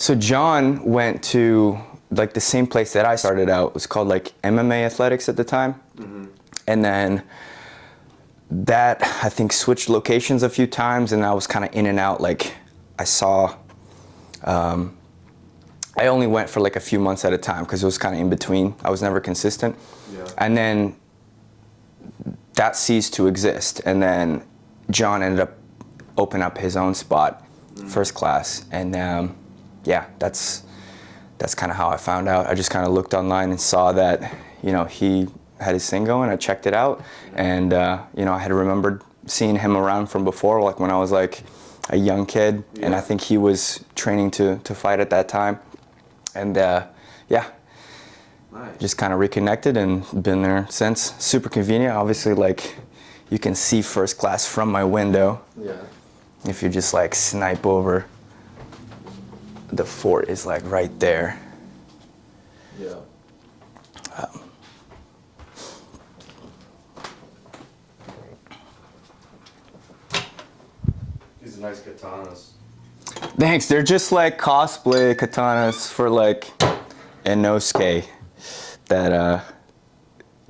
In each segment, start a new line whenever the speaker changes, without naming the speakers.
So John went to like the same place that I started out. It was called like MMA Athletics at the time. Mm-hmm. And then that, I think, switched locations a few times, and I was kind of in and out. Like I saw, I only went for like a few months at a time because it was kind of in between. I was never consistent. Yeah. And then that ceased to exist. And then John ended up opening up his own spot, First Class. And yeah, that's kind of how I found out. I just kind of looked online and saw that, you know, he had his thing going. I checked it out, and you know, I had remembered seeing him around from before, like when I was like a young kid, and I think he was training to fight at that time, and yeah, nice. Just kind of reconnected and been there since. Super convenient. Obviously, like you can see First Class from my window. Yeah. If you just like snipe over, the fort is like right there. Yeah.
These are nice katanas.
Thanks. They're just like cosplay katanas for like Inosuke, that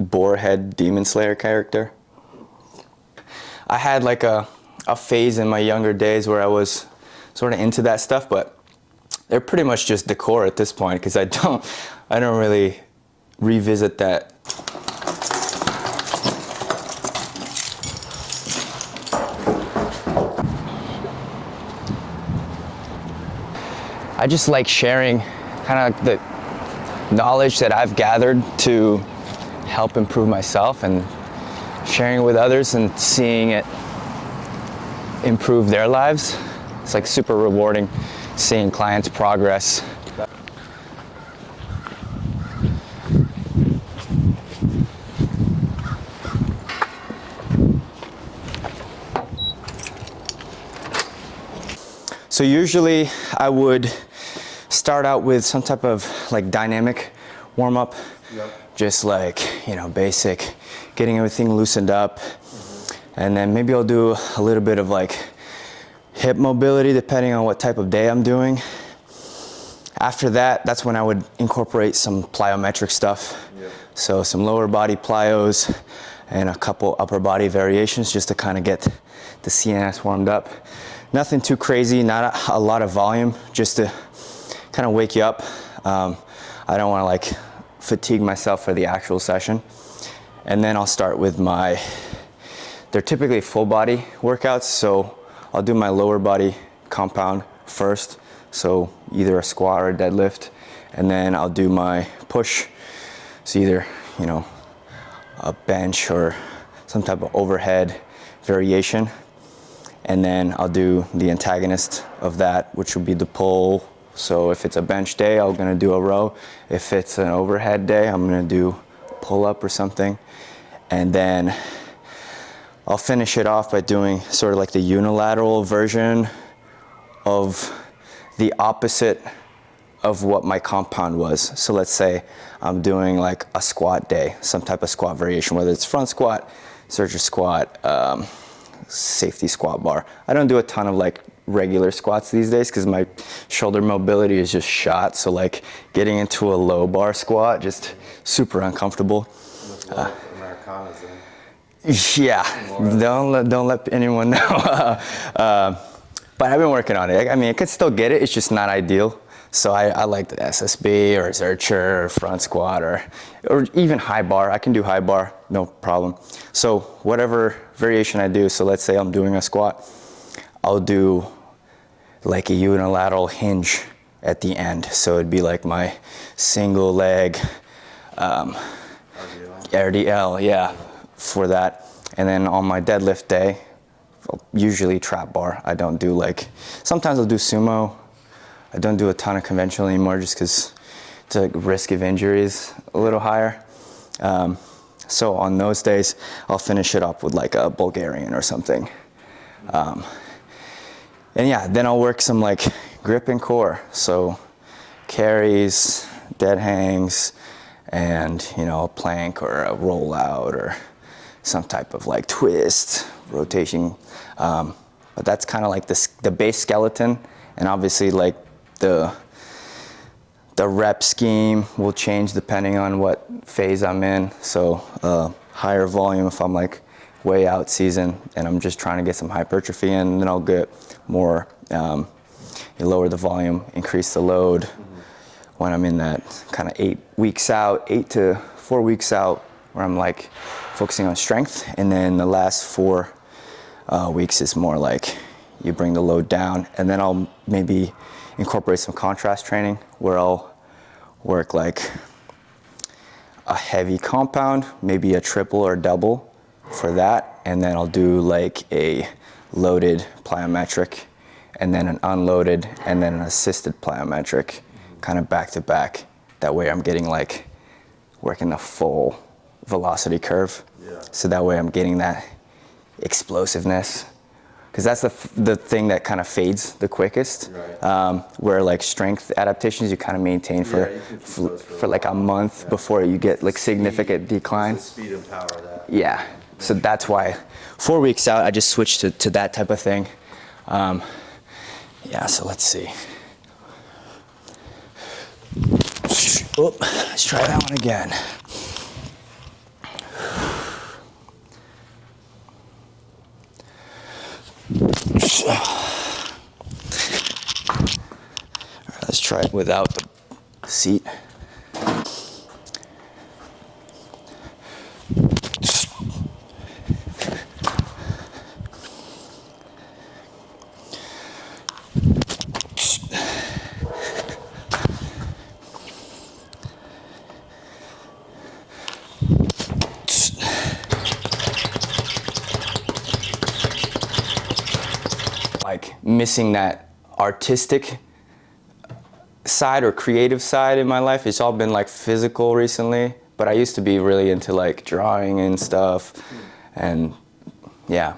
boarhead demon slayer character. I had like a phase in my younger days where I was sort of into that stuff, but they're pretty much just decor at this point because I don't really revisit that. I just like sharing kind of the knowledge that I've gathered to help improve myself, and sharing it with others and seeing it improve their lives. It's like super rewarding seeing clients progress. So usually I would start out with some type of like dynamic warm-up. Yep. Just like, you know, basic, getting everything loosened up. Mm-hmm. And then maybe I'll do a little bit of like hip mobility depending on what type of day I'm doing. After that, that's when I would incorporate some plyometric stuff. Yep. So some lower body plyos and a couple upper body variations just to kind of get the CNS warmed up. Nothing too crazy, not a lot of volume, just to kind of wake you up. I don't want to like fatigue myself for the actual session. And then I'll start with they're typically full body workouts, so I'll do my lower body compound first, so either a squat or a deadlift, and then I'll do my push, so either, you know, a bench or some type of overhead variation. And then I'll do the antagonist of that, which would be the pull. So if it's a bench day, I'm gonna do a row. If it's an overhead day, I'm gonna do pull up or something. And then I'll finish it off by doing sort of like the unilateral version of the opposite of what my compound was. So let's say I'm doing like a squat day, some type of squat variation, whether it's front squat, surge squat, safety squat bar. I don't do a ton of like regular squats these days because my shoulder mobility is just shot. So like getting into a low bar squat, just super uncomfortable.
Americanas then.
Yeah, don't let anyone know. But I've been working on it. I mean, I could still get it. It's just not ideal. So I like the SSB or Zercher or front squat or even high bar. I can do high bar, no problem. So whatever variation I do, so let's say I'm doing a squat, I'll do like a unilateral hinge at the end. So it'd be like my single leg RDL, yeah, for that. And then on my deadlift day, usually trap bar. I don't do like, sometimes I'll do sumo. I don't do a ton of conventional anymore just because the risk of injury is a little higher. So on those days, I'll finish it up with like a Bulgarian or something. And yeah, then I'll work some like grip and core. So carries, dead hangs, and you know, a plank or a rollout or some type of like twist, rotation. But that's kind of like the base skeleton, and obviously like the the rep scheme will change depending on what phase I'm in. So higher volume if I'm like way out season and I'm just trying to get some hypertrophy in, and then I'll get more, you lower the volume, increase the load when I'm in that kind of 8 weeks out, 8 to 4 weeks out, where I'm like focusing on strength. And then the last 4 weeks is more like you bring the load down, and then I'll maybe incorporate some contrast training where I'll work like a heavy compound, maybe a triple or double for that, and then I'll do like a loaded plyometric, and then an unloaded, and then an assisted plyometric, kind of back to back. That way I'm getting like working the full velocity curve.
Yeah.
So that way I'm getting that explosiveness, because that's the thing that kind of fades the quickest.
Right.
Where like strength adaptations you kind of maintain for like a month before you get like significant decline.
The speed and power of that.
Yeah. So that's why 4 weeks out I just switched to that type of thing. Yeah. So let's see. Oh, let's try that one again. Let's try it without the seat. Like missing that artistic side or creative side in my life. It's all been like physical recently, but I used to be really into like drawing and stuff, and yeah,